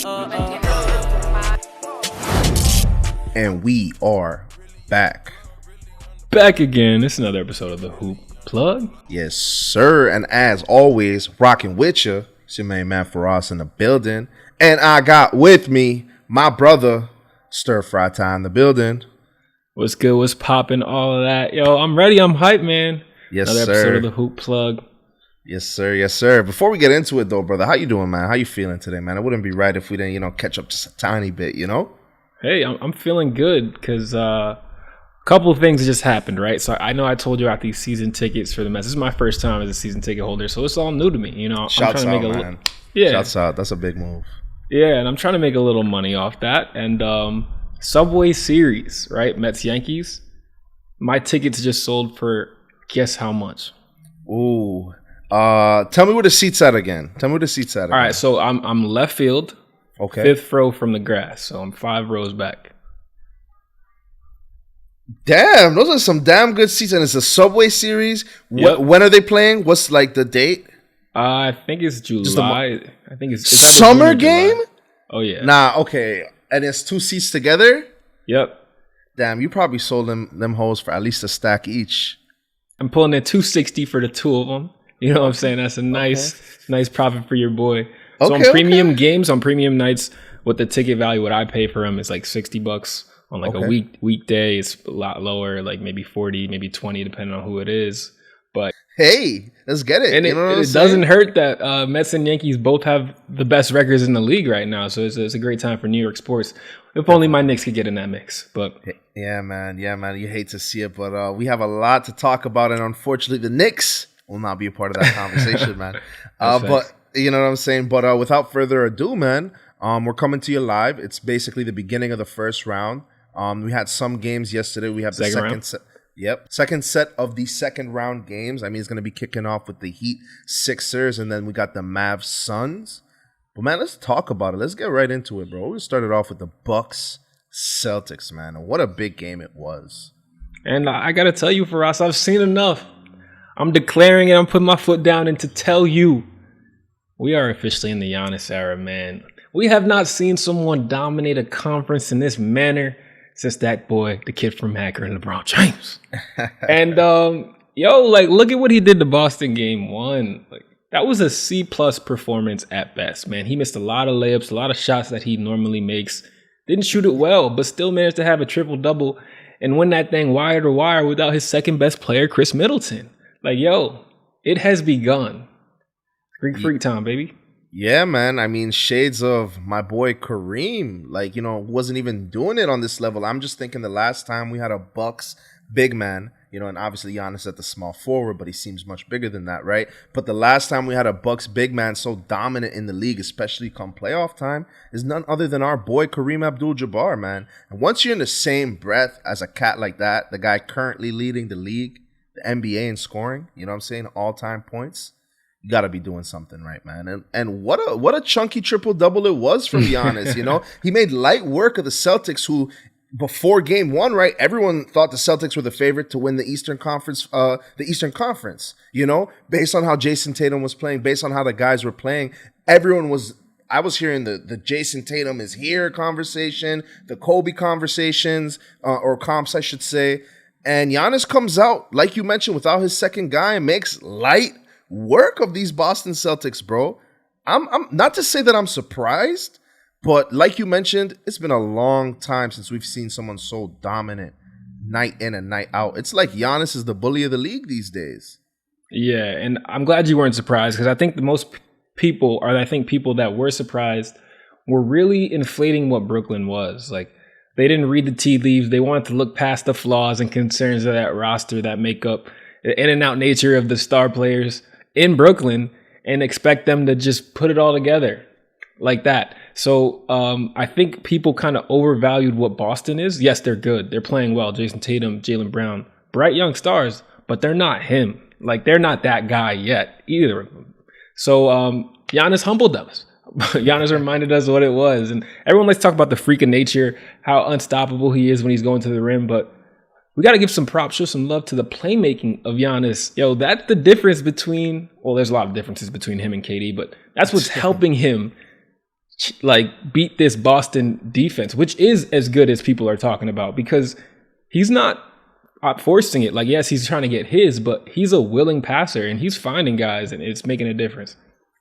And we are back. Back again. It's another episode of the Hoop Plug. Yes, sir. And as always, rocking with you, it's your main man Firas in the building. And I got with me my brother, Stir Fry Time in the building. What's good? What's popping? All of that. Yo, I'm ready. I'm hyped, man. Yes, another sir. episode of the Hoop Plug. Yes, sir. Yes, sir. Before we get into it, though, brother, how you doing, man? How you feeling today, man? It wouldn't be right if we didn't, catch up just a tiny bit, Hey, I'm feeling good because a couple of things just happened, right? So I know I told you about these season tickets for the Mets. This is my first time as a season ticket holder, so it's all new to me. Shouts I'm trying to out, make man. Yeah. Shouts out. That's a big move. Yeah, and I'm trying to make a little money off that. And Subway Series, right? Mets Yankees. My tickets just sold for guess how much? Ooh. Tell me where the seat's at again. All right, so I'm left field. Okay. 5th row from the grass, so I'm 5 rows back. Damn, those are some damn good seats, and it's a Subway Series. Yep. When are they playing? What's like the date? I think it's July. I think it's summer game. Oh yeah. Nah, okay, and it's 2 seats together. Yep. Damn, you probably sold them hoes for at least a stack each. I'm pulling at $260 for the 2 of them. You know what I'm saying? That's a nice profit for your boy. So on premium games, on premium nights, with the ticket value, what I pay for them is like $60. On like a weekday, it's a lot lower, like maybe 40, maybe 20, depending on who it is. But hey, let's get it. And it doesn't hurt that Mets and Yankees both have the best records in the league right now. So it's a great time for New York sports. If only my Knicks could get in that mix. But yeah, man. You hate to see it, but we have a lot to talk about, and unfortunately, the Knicks will not be a part of that conversation, man. But you know what I'm saying? But without further ado, man, we're coming to you live. It's basically the beginning of the first round. We had some games yesterday. We have the second set. Yep. Second set of the second round games. I mean, it's going to be kicking off with the Heat Sixers, and then we got the Mavs Suns. But, man, let's talk about it. Let's get right into it, bro. We started off with the Bucks Celtics, man. And what a big game it was. And I got to tell you, Firas, I've seen enough. I'm declaring it. I'm putting my foot down and to tell you, we are officially in the Giannis era, man. We have not seen someone dominate a conference in this manner since that boy, the kid from Hacker and LeBron James. And, look at what he did to Boston game 1. Like, that was a C+ performance at best, man. He missed a lot of layups, a lot of shots that he normally makes. Didn't shoot it well, but still managed to have a triple-double and win that thing wire to wire without his second best player, Chris Middleton. Like, it has begun. Greek freak time, baby. Yeah, man. I mean, shades of my boy Kareem. Like, wasn't even doing it on this level. I'm just thinking the last time we had a Bucks big man, and obviously Giannis at the small forward, but he seems much bigger than that, right? But the last time we had a Bucks big man so dominant in the league, especially come playoff time, is none other than our boy Kareem Abdul-Jabbar, man. And once you're in the same breath as a cat like that, the guy currently leading the league, the NBA in scoring, you know what I'm saying, all-time points, you got to be doing something right, man. And what a chunky triple-double it was from Giannis, He made light work of the Celtics, who, before game 1, right, everyone thought the Celtics were the favorite to win the Eastern Conference, based on how Jason Tatum was playing, based on how the guys were playing. I was hearing the Jason Tatum is here conversation, the Kobe conversations, or comps, I should say. And Giannis comes out, like you mentioned, without his second guy and makes light work of these Boston Celtics, bro. I'm not to say that I'm surprised, but like you mentioned, it's been a long time since we've seen someone so dominant night in and night out. It's like Giannis is the bully of the league these days. Yeah, and I'm glad you weren't surprised, because I think people that were surprised were really inflating what Brooklyn was. Like, they didn't read the tea leaves. They wanted to look past the flaws and concerns of that roster that make up the in and out nature of the star players in Brooklyn and expect them to just put it all together like that. So I think people kind of overvalued what Boston is. Yes, they're good. They're playing well. Jason Tatum, Jaylen Brown, bright young stars, but they're not him. Like, they're not that guy yet, either of them. So Giannis humbled us. Giannis reminded us what it was. And everyone likes to talk about the freak of nature, how unstoppable he is when he's going to the rim, but we got to give some props, show some love to the playmaking of Giannis. That's the difference between, well, there's a lot of differences between him and KD, but that's what's helping him like beat this Boston defense, which is as good as people are talking about, because he's not forcing it. Like, yes, he's trying to get his, but he's a willing passer and he's finding guys and it's making a difference.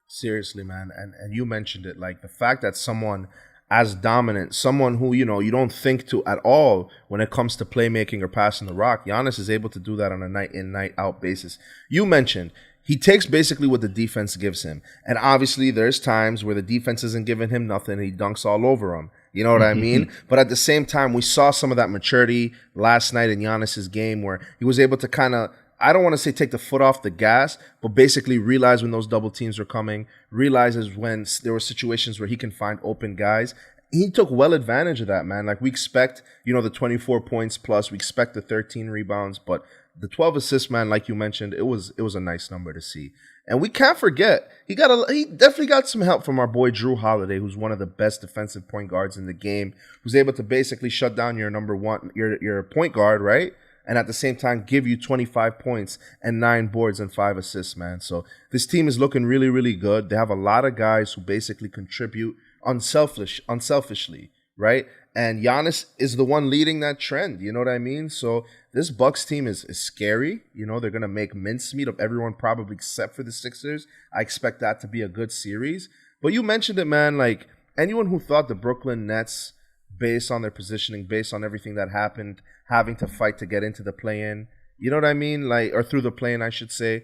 Seriously, man. And you mentioned it, like the fact that someone as dominant, someone who, you know, you don't think to at all when it comes to playmaking or passing the rock, Giannis is able to do that on a night in, night out basis. You mentioned he takes basically what the defense gives him. And obviously there's times where the defense isn't giving him nothing. He dunks all over them. You know what I mean? But at the same time, we saw some of that maturity last night in Giannis's game where he was able to kind of, I don't want to say take the foot off the gas, but basically realize when those double teams were coming, realizes when there were situations where he can find open guys. He took well advantage of that, man. Like, we expect, you know, the 24 points plus, we expect the 13 rebounds, but the 12 assists, man, like you mentioned, it was a nice number to see. And we can't forget, he definitely got some help from our boy Drew Holiday, who's one of the best defensive point guards in the game, who's able to basically shut down your number one, your point guard, right? And at the same time, give you 25 points and 9 boards and 5 assists, man. So this team is looking really, really good. They have a lot of guys who basically contribute unselfishly, right? And Giannis is the one leading that trend, you know what I mean? So this Bucks team is scary. You know, they're going to make mincemeat of everyone probably except for the Sixers. I expect that to be a good series. But you mentioned it, man, like anyone who thought the Brooklyn Nets, based on their positioning, based on everything that happened, having to fight to get into the play-in, you know what I mean? Like, or through the play-in, I should say.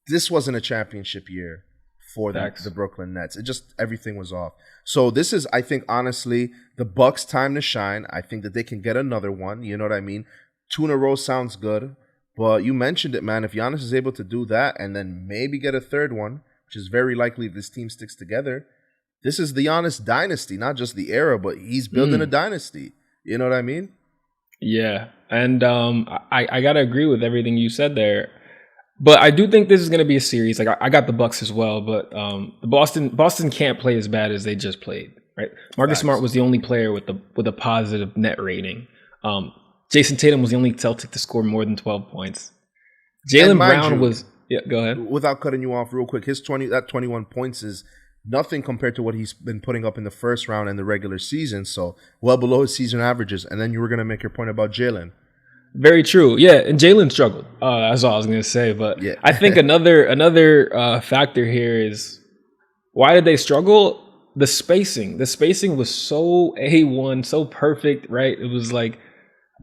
This wasn't a championship year for the Brooklyn Nets. It just, everything was off. So this is, I think, honestly, the Bucks' time to shine. I think that they can get another one. You know what I mean? 2 in a row sounds good. But you mentioned it, man. If Giannis is able to do that and then maybe get a third one, which is very likely if this team sticks together, this is the Giannis dynasty, not just the era, but he's building a dynasty. You know what I mean? Yeah. And I got to agree with everything you said there. But I do think this is going to be a series. Like, I got the Bucks as well, but the Boston can't play as bad as they just played, right? Marcus Smart was the only player with a positive net rating. Jason Tatum was the only Celtic to score more than 12 points. Jaylen Brown was... Yeah, go ahead. Without cutting you off real quick, his 21 points is nothing compared to what he's been putting up in the first round in the regular season, so well below his season averages. And then you were going to make your point about Jaylen. Very true. Yeah, and Jaylen struggled. That's all I was going to say. But yeah. I think another factor here is, why did they struggle? The spacing. The spacing was so A1, so perfect, right? It was like,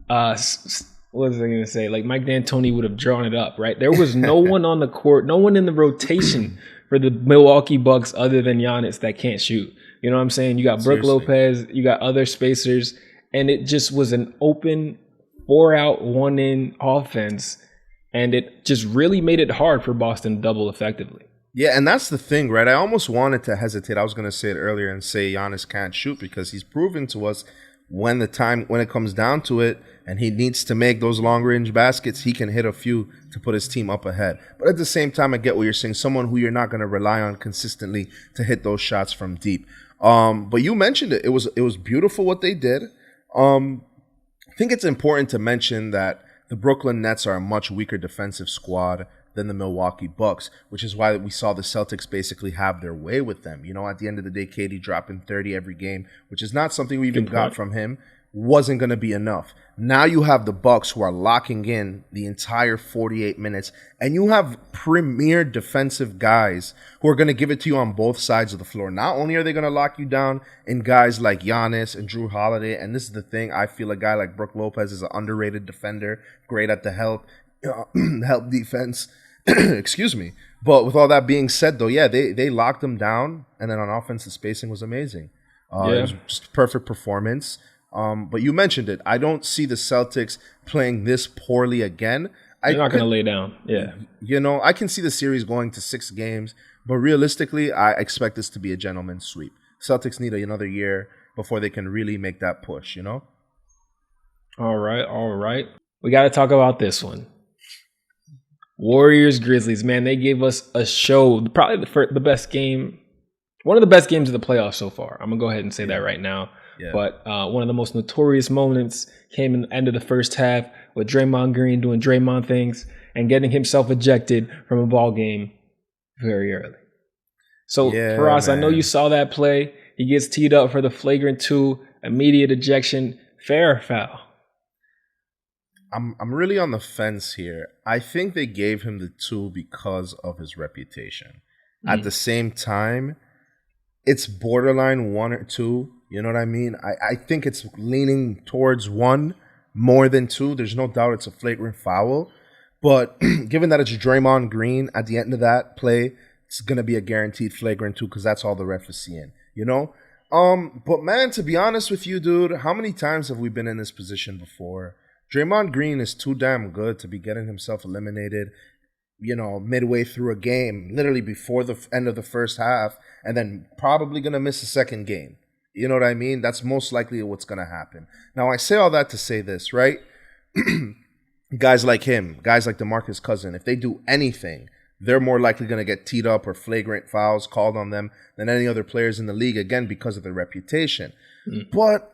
what was I going to say? Like Mike D'Antoni would have drawn it up, right? There was no one on the court, no one in the rotation for the Milwaukee Bucks other than Giannis that can't shoot. You know what I'm saying? You got Brook Lopez, you got other spacers, and it just was an open 4-out, 1-in offense, and it just really made it hard for Boston to double effectively. Yeah, and that's the thing, right? I almost wanted to hesitate. I was going to say it earlier and say Giannis can't shoot, because he's proven to us when it comes down to it and he needs to make those long-range baskets, he can hit a few to put his team up ahead. But at the same time, I get what you're saying. Someone who you're not going to rely on consistently to hit those shots from deep. But you mentioned it. It was beautiful what they did. I think it's important to mention that the Brooklyn Nets are a much weaker defensive squad than the Milwaukee Bucks, which is why we saw the Celtics basically have their way with them. You know, at the end of the day, KD dropping 30 every game, which is not something we even got from him, wasn't going to be enough. Now you have the Bucks who are locking in the entire 48 minutes, and you have premier defensive guys who are going to give it to you on both sides of the floor. Not only are they going to lock you down in guys like Giannis and Drew Holiday, and this is the thing, I feel a guy like Brook Lopez is an underrated defender, great at the help defense. Excuse me. But with all that being said, though, yeah, they locked them down, and then on offense, the spacing was amazing. It was just perfect performance. But you mentioned it. I don't see the Celtics playing this poorly again. They're not going to lay down. Yeah. You know, I can see the series going to 6 games, but realistically, I expect this to be a gentleman's sweep. Celtics need another year before they can really make that push, you know? All right. We got to talk about this one. Warriors, Grizzlies, man, they gave us a show. Probably the best game, one of the best games of the playoffs so far. I'm going to go ahead and say that right now. Yeah. But one of the most notorious moments came in the end of the first half with Draymond Green doing Draymond things and getting himself ejected from a ball game very early. So, Firas, I know you saw that play. He gets teed up for the flagrant 2, immediate ejection, fair or foul? I'm really on the fence here. I think they gave him the 2 because of his reputation. At the same time, it's borderline 1 or 2. You know what I mean? I think it's leaning towards 1 more than 2. There's no doubt it's a flagrant foul. But given that it's Draymond Green at the end of that play, it's going to be a guaranteed flagrant 2 because that's all the ref is seeing, you know? But man, to be honest with you, dude, how many times have we been in this position before? Draymond Green is too damn good to be getting himself eliminated, you know, midway through a game, literally before the end of the first half, and then probably going to miss a second game. You know what I mean? That's most likely what's going to happen. Now, I say all that to say this, right? Guys like him, guys like DeMarcus Cousins, if they do anything, they're more likely going to get teed up or flagrant fouls called on them than any other players in the league, again, because of their reputation. But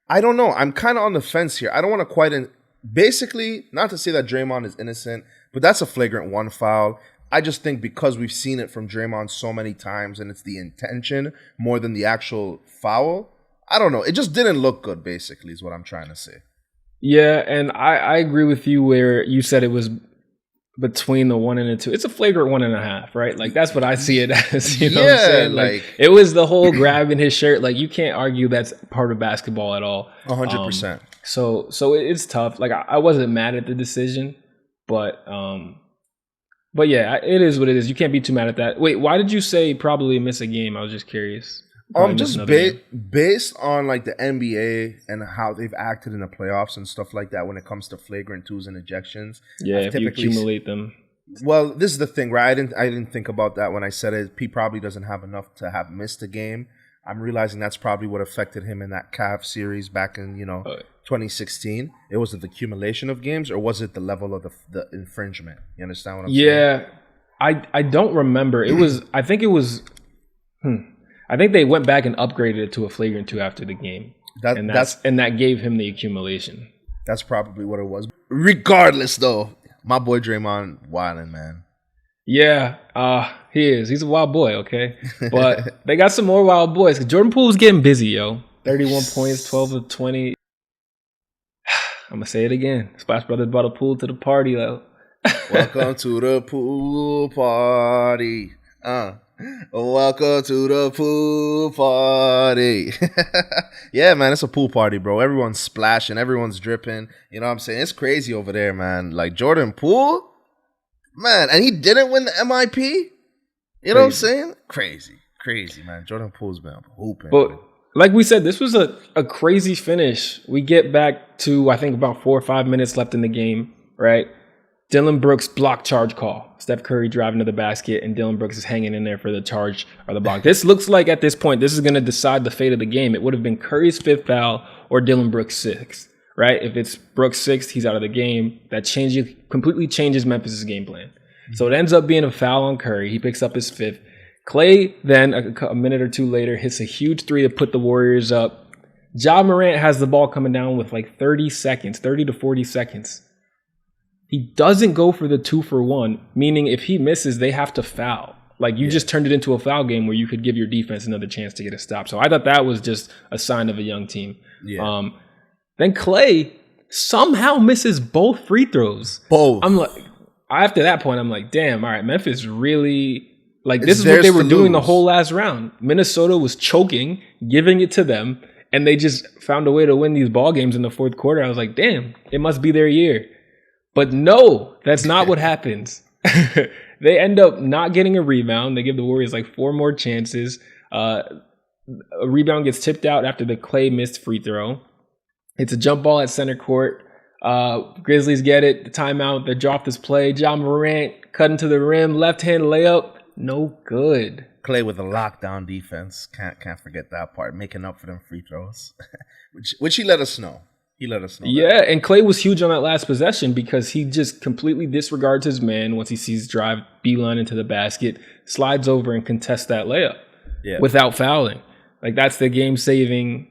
I don't know. I'm kind of on the fence here. I don't want to basically, not to say that Draymond is innocent, but that's a flagrant 1 foul. I just think because we've seen it from Draymond so many times and it's the intention more than the actual foul, I don't know. It just didn't look good, basically, is what I'm trying to say. Yeah, and I agree with you where you said it was between the 1 and the 2. It's a flagrant 1.5, right? Like, that's what I see it as. You know what I'm saying? Like, it was the whole grabbing his shirt. Like, you can't argue that's part of basketball at all. 100%. So it's tough. Like, I wasn't mad at the decision, but yeah, it is what it is. You can't be too mad at that. Wait, why did you say probably miss a game? I was just curious. Just based on like the NBA and how they've acted in the playoffs and stuff like that when it comes to flagrant 2s and ejections. Yeah, if you accumulate them. Well, this is the thing, right? I didn't think about that when I said it. He probably doesn't have enough to have missed a game. I'm realizing that's probably what affected him in that Cavs series back in 2016. It was the accumulation of games, or was it the level of the infringement? You understand what I'm saying? Yeah, I don't remember. It was. I think it was. I think they went back and upgraded it to a flagrant 2 after the game. And that gave him the accumulation. That's probably what it was. Regardless, though, my boy Draymond wildin', man. Yeah, he is. He's a wild boy, okay? But they got some more wild boys. Jordan Poole was getting busy, yo. 31 points, 12 of 20. I'm going to say it again. Splash Brothers brought a pool to the party, though. Welcome to the pool party. Welcome to the pool party. Yeah, man, it's a pool party, bro. Everyone's splashing, everyone's dripping. You know what I'm saying? It's crazy over there, man. Like Jordan Poole, man, and he didn't win the MIP. You know what I'm saying? Crazy, man. Jordan Poole's been hooping. But like we said, this was a crazy finish. We get back to, I think, about 4 or 5 minutes left in the game, right? Dillon Brooks block charge call. Steph Curry driving to the basket, and Dillon Brooks is hanging in there for the charge or the block. This looks like at this point, this is going to decide the fate of the game. It would have been Curry's 5th foul or Dillon Brooks' 6th, right? If it's Brooks' 6th, he's out of the game. That completely changes Memphis' game plan. So it ends up being a foul on Curry. He picks up his 5th. Klay then, a minute or 2 later, hits a huge 3 to put the Warriors up. Ja Morant has the ball coming down with like 30 to 40 seconds. He doesn't go for the 2-for-1, meaning if he misses, they have to foul. Like, you just turned it into a foul game where you could give your defense another chance to get a stop. So I thought that was just a sign of a young team. Yeah. Then Klay somehow misses both free throws. Both. I'm like, after that point, I'm like, damn, all right, Memphis really, like, this is what they were doing the whole last round. Minnesota was choking, giving it to them, and they just found a way to win these ball games in the fourth quarter. I was like, damn, it must be their year. But no, that's not what happens. They end up not getting a rebound. They give the Warriors like 4 more chances. A rebound gets tipped out after the Klay missed free throw. It's a jump ball at center court. Grizzlies get it. The timeout. They drop this play. Ja Morant cutting to the rim. Left-hand layup. No good. Klay with a lockdown defense. Can't forget that part. Making up for them free throws. which he let us know. Yeah, and Klay was huge on that last possession because he just completely disregards his man once he sees drive beeline into the basket, slides over and contests that layup without fouling. Like, that's the game-saving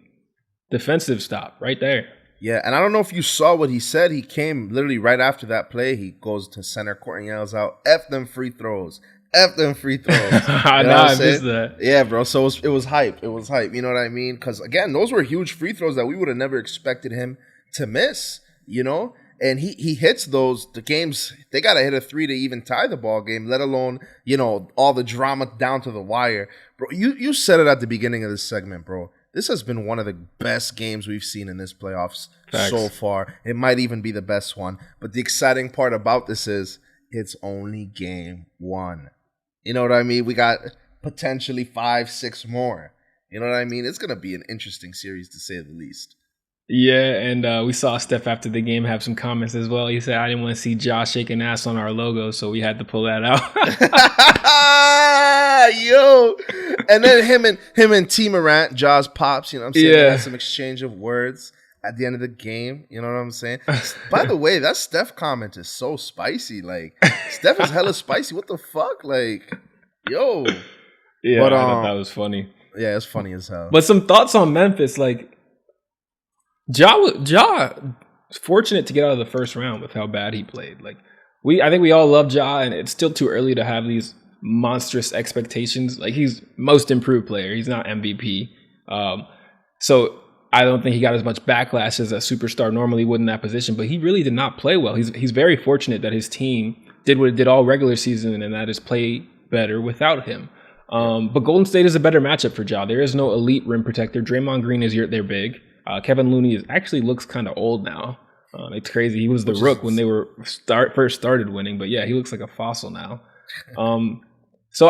defensive stop right there. Yeah, and I don't know if you saw what he said. He came literally right after that play. He goes to center court and yells out, F them free throws. F them free throws. You know what I missed that. Yeah, bro. So it was hype. It was hype. You know what I mean? Because, again, those were huge free throws that we would have never expected him to miss, you know? And he hits those, the games, they got to hit a three to even tie the ball game, let alone, you know, all the drama down to the wire. Bro, you said it at the beginning of this segment, bro. This has been one of the best games we've seen in this playoffs so far. It might even be the best one. But the exciting part about this is it's only game one. You know what I mean? We got potentially 5-6 more. You know what I mean? It's going to be an interesting series, to say the least. Yeah, and we saw Steph after the game have some comments as well. He said, I didn't want to see Josh shaking ass on our logo, so we had to pull that out. Yo. And then him and T. Morant, Jaws pops, you know what I'm saying? Yeah. They had some exchange of words at the end of the game. You know what I'm saying? By the way, that Steph comment is so spicy. Like, Steph is hella spicy. What the fuck? Like, yo. Yeah, but, I thought that was funny. Yeah, it's funny as hell. But some thoughts on Memphis, like, Ja was fortunate to get out of the first round with how bad he played. Like, I think we all love Ja, and it's still too early to have these monstrous expectations. Like, he's most improved player. He's not MVP. So I don't think he got as much backlash as a superstar normally would in that position, but he really did not play well. He's very fortunate that his team did what it did all regular season, and that is play better without him. But Golden State is a better matchup for Ja. There is no elite rim protector. Draymond Green is their big. Kevin Looney actually looks kind of old now. It's crazy. He was the rook when they were first started winning, but yeah, he looks like a fossil now. So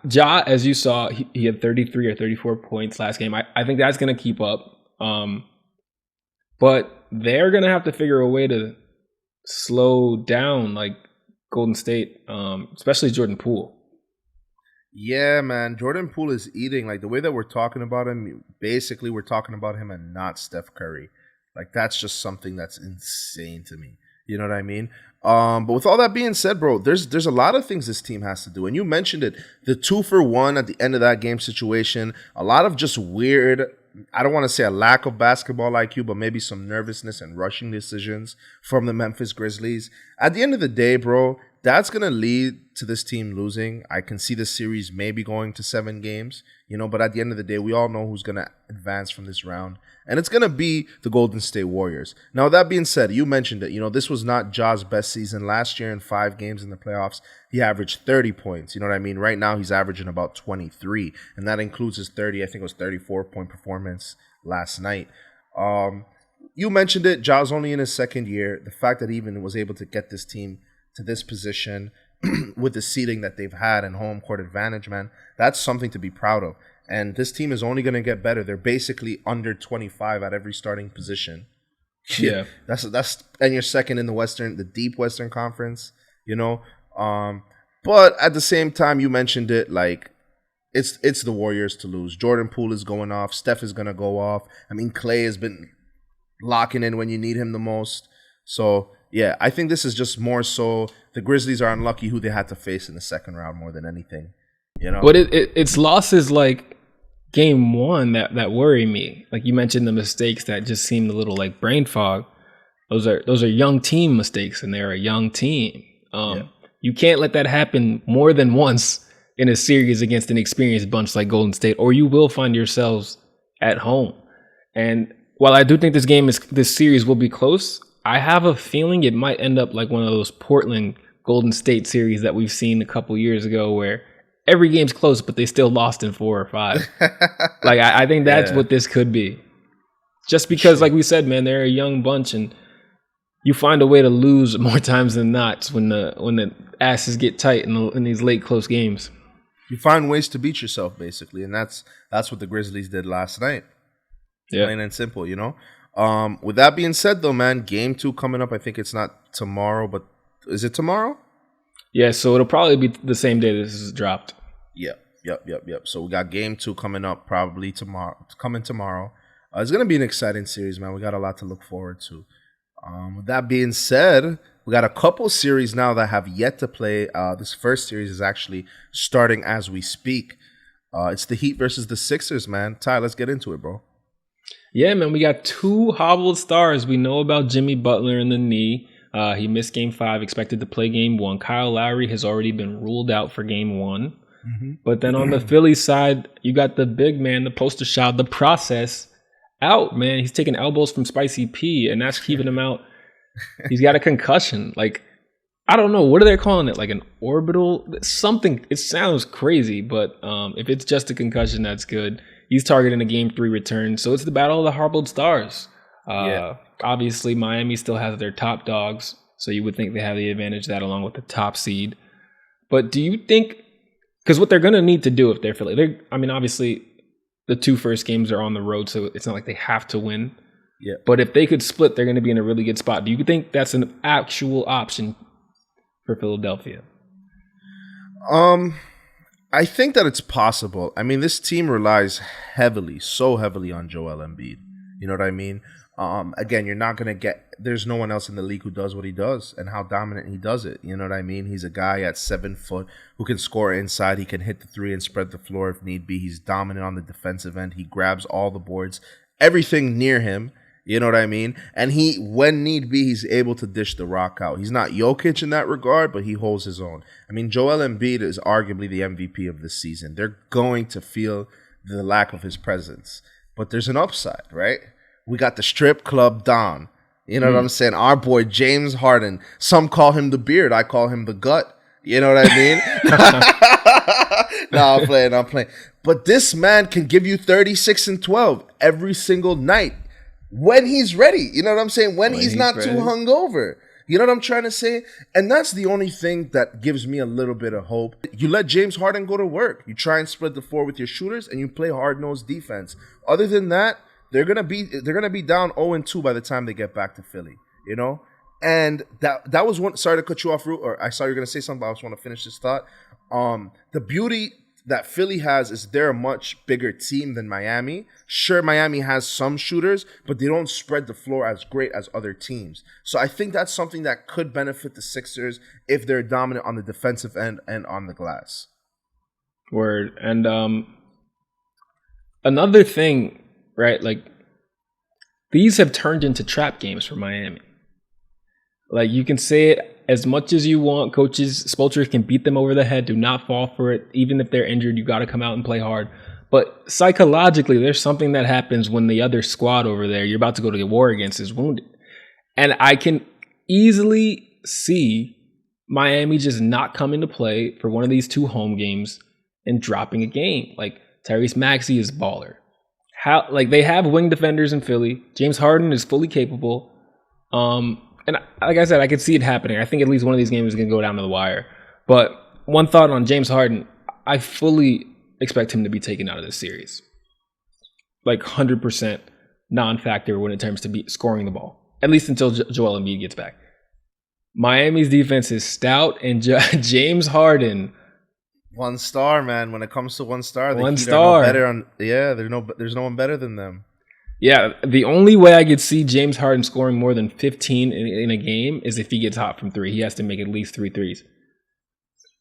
Ja, as you saw, he had 33 or 34 points last game. I think that's going to keep up. But they're going to have to figure a way to slow down like Golden State, especially Jordan Poole. Yeah, man. Jordan Poole is eating. Like, the way that we're talking about him, basically we're talking about him and not Steph Curry. Like, that's just something that's insane to me. You know what I mean? But with all that being said, bro, there's a lot of things this team has to do. And you mentioned it. The 2-for-1 at the end of that game situation. A lot of just weird, I don't want to say a lack of basketball IQ, but maybe some nervousness and rushing decisions from the Memphis Grizzlies. At the end of the day, bro, that's going to lead to this team losing. I can see the series maybe going to 7 games, you know, but at the end of the day, we all know who's going to advance from this round. And it's going to be the Golden State Warriors. Now, that being said, you mentioned it. You know, this was not Ja's best season. Last year in 5 games in the playoffs, he averaged 30 points. You know what I mean? Right now, he's averaging about 23. And that includes his 34-point performance last night. You mentioned it. Ja's only in his second year. The fact that he even was able to get this team to this position with the seeding that they've had and home court advantage, man, that's something to be proud of. And this team is only going to get better. They're basically under 25 at every starting position. Yeah. That's and you're second in the deep Western Conference, you know. But at the same time, you mentioned it, like, it's the Warriors to lose. Jordan Poole is going off. Steph is going to go off. I mean, Klay has been locking in when you need him the most. So, yeah, I think this is just more so the Grizzlies are unlucky who they had to face in the second round more than anything, you know. But it's losses like game one that worry me. Like you mentioned, the mistakes that just seemed a little like brain fog. Those are young team mistakes, and they're a young team. You can't let that happen more than once in a series against an experienced bunch like Golden State, or you will find yourselves at home. And while I do think this series will be close, I have a feeling it might end up like one of those Portland Golden State series that we've seen a couple years ago where every game's close, but they still lost in 4 or 5. Like, I think that's what this could be. Just because, like we said, man, they're a young bunch, and you find a way to lose more times than not when the asses get tight in these late close games. You find ways to beat yourself, basically, and that's what the Grizzlies did last night. Yeah. Plain and simple, you know? With that being said, though, man, game 2 coming up. I think it's not tomorrow, but is it tomorrow? Yeah, so it'll probably be the same day this is dropped. Yep. So we got game 2 coming up probably tomorrow. It's going to be an exciting series, man. We got a lot to look forward to. With that being said, we got a couple series now that have yet to play. This first series is actually starting as we speak. It's the Heat versus the Sixers, man. Ty, let's get into it, bro. Yeah, man, we got 2 hobbled stars. We know about Jimmy Butler and the knee. He missed game 5, expected to play game 1. Kyle Lowry has already been ruled out for game 1. Mm-hmm. But then on the Philly side, you got the big man, the poster child, the process out, man. He's taking elbows from Spicy P, and that's keeping him out. He's got a concussion. Like, I don't know. What are they calling it? Like an orbital? Something. It sounds crazy, but if it's just a concussion, that's good. He's targeting a game 3 return. So it's the battle of the hard-boiled stars. Obviously, Miami still has their top dogs, so you would think they have the advantage of that along with the top seed. But do you think, because what they're going to need to do if they're Philly, obviously the 2 first games are on the road, so it's not like they have to win. Yeah. But if they could split, they're going to be in a really good spot. Do you think that's an actual option for Philadelphia? I think that it's possible. I mean, this team relies so heavily on Joel Embiid. You know what I mean? Again, you're not going to get, there's no one else in the league who does what he does and how dominant he does it. You know what I mean? He's a guy at 7 foot who can score inside. He can hit the 3 and spread the floor if need be. He's dominant on the defensive end. He grabs all the boards, everything near him. You know what I mean? And he, when need be, he's able to dish the rock out. He's not Jokic in that regard, but he holds his own. I mean, Joel Embiid is arguably the MVP of this season. They're going to feel the lack of his presence. But there's an upside, right? We got the strip club Don. You know what I'm saying? Our boy James Harden. Some call him the beard. I call him the gut. You know what I mean? No, I'm playing. But this man can give you 36 and 12 every single night when he's ready. You know what I'm saying? When he's not too hungover. You know what I'm trying to say? And that's the only thing that gives me a little bit of hope. You let James Harden go to work. You try and spread the floor with your shooters, and you play hard-nosed defense. Other than that, they're gonna be down 0-2 by the time they get back to Philly, you know? And that was one. Sorry to cut you off, Root, or I saw you were gonna say something, but I just want to finish this thought. The beauty that Philly has is they're a much bigger team than Miami. Sure, Miami has some shooters, but they don't spread the floor as great as other teams. So I think that's something that could benefit the Sixers if they're dominant on the defensive end and on the glass. Word. And another thing, right? Like, these have turned into trap games for Miami. Like, you can say it as much as you want. Coaches, Spoelstra can beat them over the head. Do not fall for it. Even if they're injured, you got to come out and play hard. But psychologically, there's something that happens when the other squad over there you're about to go to war against is wounded. And I can easily see Miami just not coming to play for one of these 2 home games and dropping a game. Like, Tyrese Maxey is baller. They have wing defenders in Philly. James Harden is fully capable. And like I said, I could see it happening. I think at least one of these games is going to go down to the wire. But one thought on James Harden, I fully expect him to be taken out of this series. Like 100% non-factor when it comes to scoring the ball. At least until Joel Embiid gets back. Miami's defense is stout, and James Harden. 1 star, man. When it comes to 1 star, the 1 Heat star. are no better there's no one better than them. Yeah, the only way I could see James Harden scoring more than 15 in a game is if he gets hot from 3. He has to make at least 3 threes.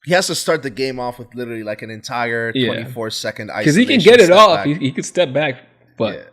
He has to start the game off with literally like an entire 24-second isolation. Because he can get it off. He could step back. But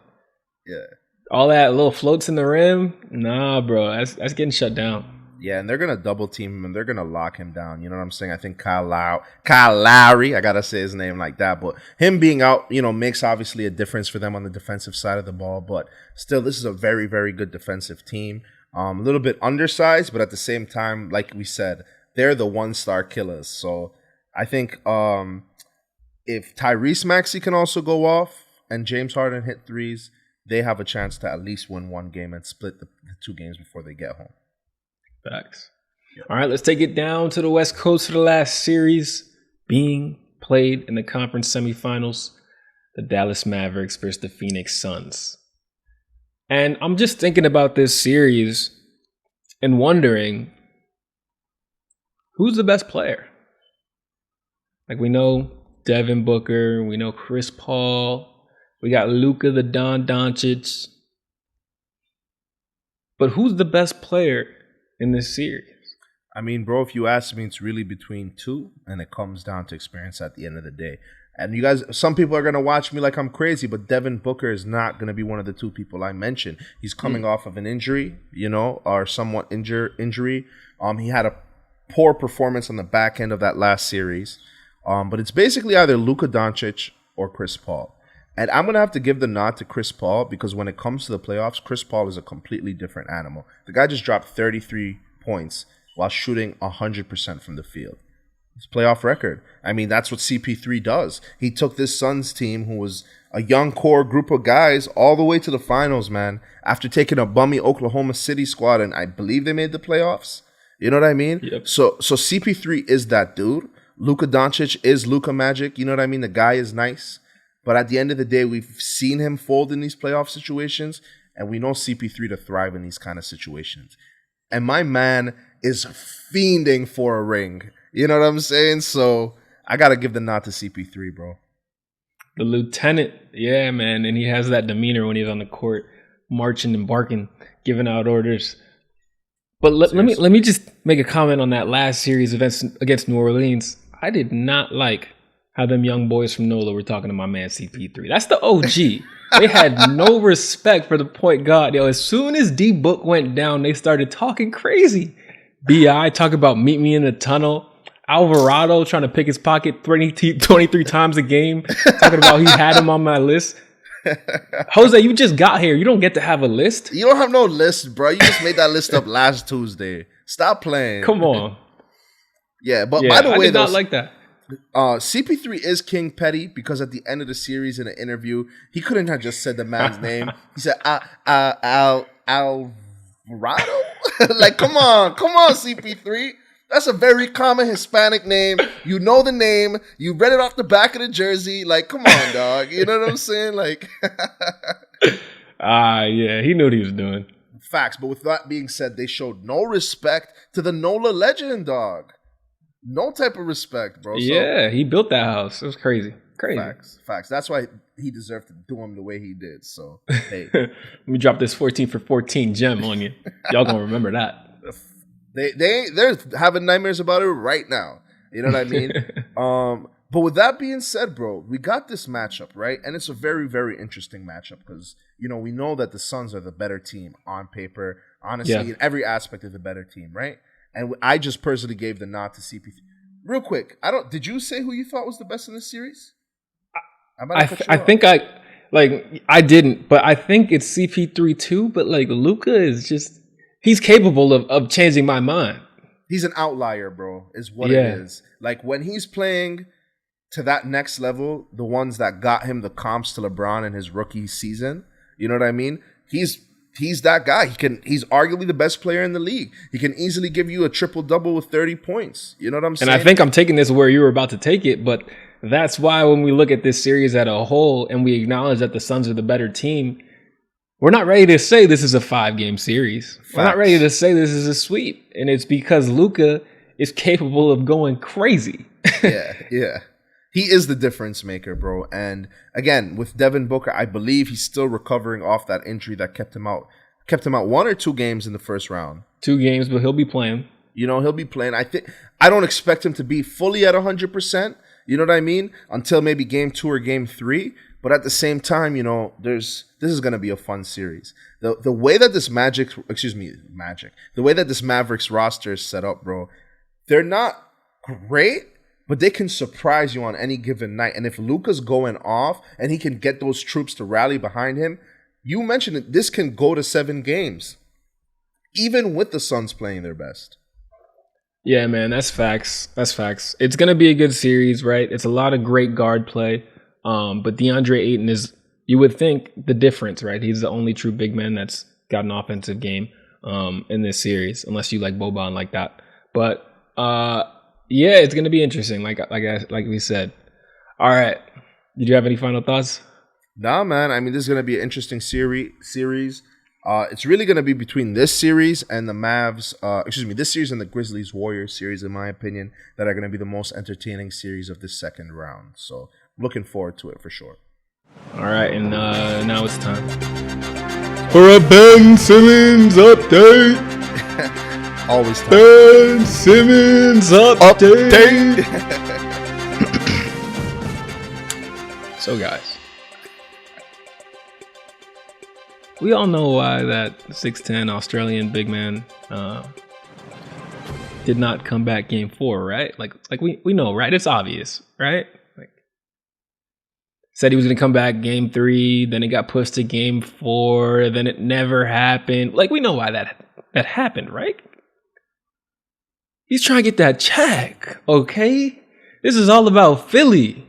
all that little floats in the rim, nah, bro. That's getting shut down. Yeah, and they're going to double team him, and they're going to lock him down. You know what I'm saying? I think Kyle Lowry, I got to say his name like that, but him being out, makes obviously a difference for them on the defensive side of the ball, but still, this is a very, very good defensive team. A little bit undersized, but at the same time, like we said, they're the 1-star killers. So I think if Tyrese Maxey can also go off and James Harden hit threes, they have a chance to at least win 1 game and split the 2 games before they get home. Facts. All right, let's take it down to the West Coast for the last series being played in the conference semifinals. The Dallas Mavericks versus the Phoenix Suns. And I'm just thinking about this series and wondering, who's the best player? Like, we know Devin Booker, we know Chris Paul, we got Luka the Don Doncic. But who's the best player in this series? I mean, bro, if you ask me, it's really between 2, and it comes down to experience at the end of the day. And you guys, some people are going to watch me like I'm crazy, but Devin Booker is not going to be one of the two people I mentioned. He's coming off of an injury, or somewhat injury. He had a poor performance on the back end of that last series. But it's basically either Luka Doncic or Chris Paul. And I'm going to have to give the nod to Chris Paul because when it comes to the playoffs, Chris Paul is a completely different animal. The guy just dropped 33 points while shooting 100% from the field. His playoff record. I mean, that's what CP3 does. He took this Suns team, who was a young core group of guys, all the way to the finals, man, after taking a bummy Oklahoma City squad, and I believe they made the playoffs. You know what I mean? Yep. So CP3 is that dude. Luka Doncic is Luka Magic. You know what I mean? The guy is nice. But at the end of the day, we've seen him fold in these playoff situations, and we know CP3 to thrive in these kind of situations. And my man is fiending for a ring. You know what I'm saying? So I got to give the nod to CP3, bro. The lieutenant. Yeah, man. And he has that demeanor when he's on the court, marching and barking, giving out orders. But let me just make a comment on that last series against New Orleans. I did not like how them young boys from NOLA were talking to my man CP3. That's the OG. They had no respect for the point guard. Yo, as soon as D-Book went down, they started talking crazy. B.I. talk about meet me in the tunnel. Alvarado trying to pick his pocket 23 times a game, talking about he had him on my list. Jose, you just got here. You don't get to have a list. You don't have no list, bro. You just made that list up last Tuesday. Stop playing. Come on. Yeah, but by the way, I did not like that. CP3 is King Petty because at the end of the series in an interview, he couldn't have just said the man's name. He said, Alvarado? Like, come on, CP3. That's a very common Hispanic name. You know the name. You read it off the back of the jersey. Like, come on, dog. You know what I'm saying? Like, yeah, he knew what he was doing. Facts. But with that being said, they showed no respect to the NOLA legend, dog. No type of respect, bro. Yeah, he built that house. It was crazy. Facts. That's why he deserved to do him the way he did. So, hey. Let me drop this 14 for 14 gem on you. Y'all gonna remember that. They're having nightmares about it right now. You know what I mean? But with that being said, bro, we got this matchup, right? And it's a very, very interesting matchup because, we know that the Suns are the better team on paper. Honestly, in every aspect of the better team, right? And I just personally gave the nod to CP3. Real quick, did you say who you thought was the best in this series? I think I didn't, but I think it's CP3 too. But like Luka is just, he's capable of changing my mind. He's an outlier, bro, is what it is. Like when he's playing to that next level, the ones that got him the comps to LeBron in his rookie season, you know what I mean? He's that guy. He's arguably the best player in the league. He can easily give you a triple-double with 30 points. You know what I'm saying? And I think I'm taking this where you were about to take it, but that's why when we look at this series as a whole and we acknowledge that the Suns are the better team, we're not ready to say this is a 5-game series. Facts. We're not ready to say this is a sweep. And it's because Luka is capable of going crazy. Yeah. He is the difference maker, bro. And again, with Devin Booker, I believe he's still recovering off that injury that kept him out 1 or 2 games in the first round. 2 games, but he'll be playing. He'll be playing. I don't expect him to be fully at 100%. You know what I mean? Until maybe game 2 or game 3. But at the same time, this is going to be a fun series. The way that this the way that this Mavericks roster is set up, bro, they're not great, but they can surprise you on any given night. And if Luka's going off and he can get those troops to rally behind him, you mentioned it, this can go to 7 games, even with the Suns playing their best. Yeah, man, that's facts. It's going to be a good series, right? It's a lot of great guard play. But DeAndre Ayton is, you would think, the difference, right? He's the only true big man that's got an offensive game in this series, unless you like Boban like that. But yeah, it's gonna be interesting, like we said. All right, did you have any final thoughts? Nah, man. I mean, this is gonna be an interesting series. It's really gonna be between this series and the Mavs. This series and the Grizzlies Warriors series, in my opinion, that are gonna be the most entertaining series of this second round. So, looking forward to it for sure. All right, and now it's time for a Ben Simmons update. Always time. Ben Simmons update. So, guys, we all know why that 6'10" Australian big man did not come back game 4, right? Like we know, right? It's obvious, right? Like, said he was going to come back game 3, then it got pushed to game 4, then it never happened. Like, we know why that happened, right? He's trying to get that check, okay? This is all about Philly.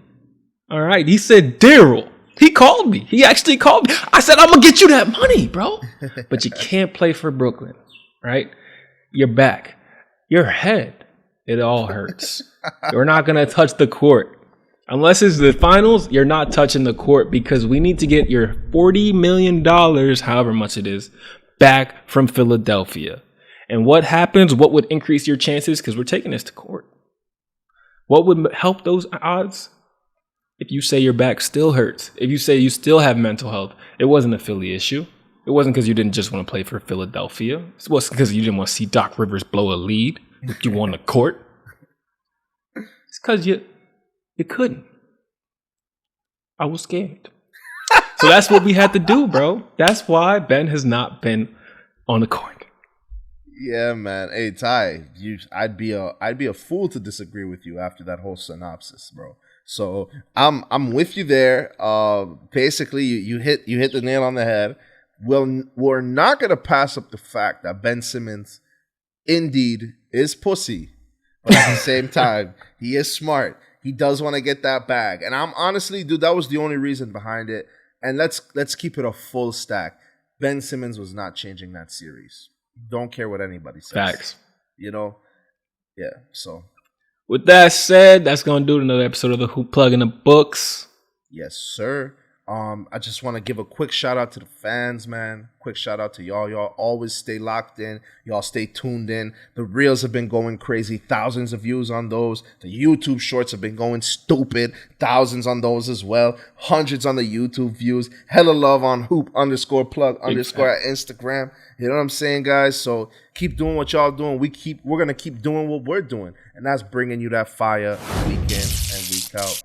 All right. He said, Daryl. He called me. He actually called me. I said, I'm going to get you that money, bro. But you can't play for Brooklyn, right? Your back, your head, it all hurts. You're not going to touch the court. Unless it's the finals, you're not touching the court because we need to get your $40 million, however much it is, back from Philadelphia. And what happens? What would increase your chances? Because we're taking this to court. What would help those odds? If you say your back still hurts, if you say you still have mental health, it wasn't a Philly issue. It wasn't because you didn't just want to play for Philadelphia. It wasn't because you didn't want to see Doc Rivers blow a lead. You won the court. It's because you couldn't. I was scared. So that's what we had to do, bro. That's why Ben has not been on the court. Yeah, man. Hey, Ty, I'd be a fool to disagree with you after that whole synopsis, bro. So I'm with you there. Basically, you hit the nail on the head. We're not gonna pass up the fact that Ben Simmons indeed is pussy, but at the same time, he is smart. He does want to get that bag, and I'm honestly, dude, that was the only reason behind it. And let's keep it a full stack. Ben Simmons was not changing that series. Don't care what anybody says. Facts. You know? Yeah, so. With that said, that's going to do another episode of the Hoop Plug in the books. Yes, sir. I just want to give a quick shout out to the fans, man. Quick shout out to y'all. Y'all always stay locked in. Y'all stay tuned in. The reels have been going crazy. Thousands of views on those. The YouTube shorts have been going stupid. Thousands on those as well. Hundreds on the YouTube views. Hella love on hoop_plug_ at Instagram. You know what I'm saying, guys? So keep doing what y'all doing. We're gonna keep doing what we're doing, and that's bringing you that fire week in and week out.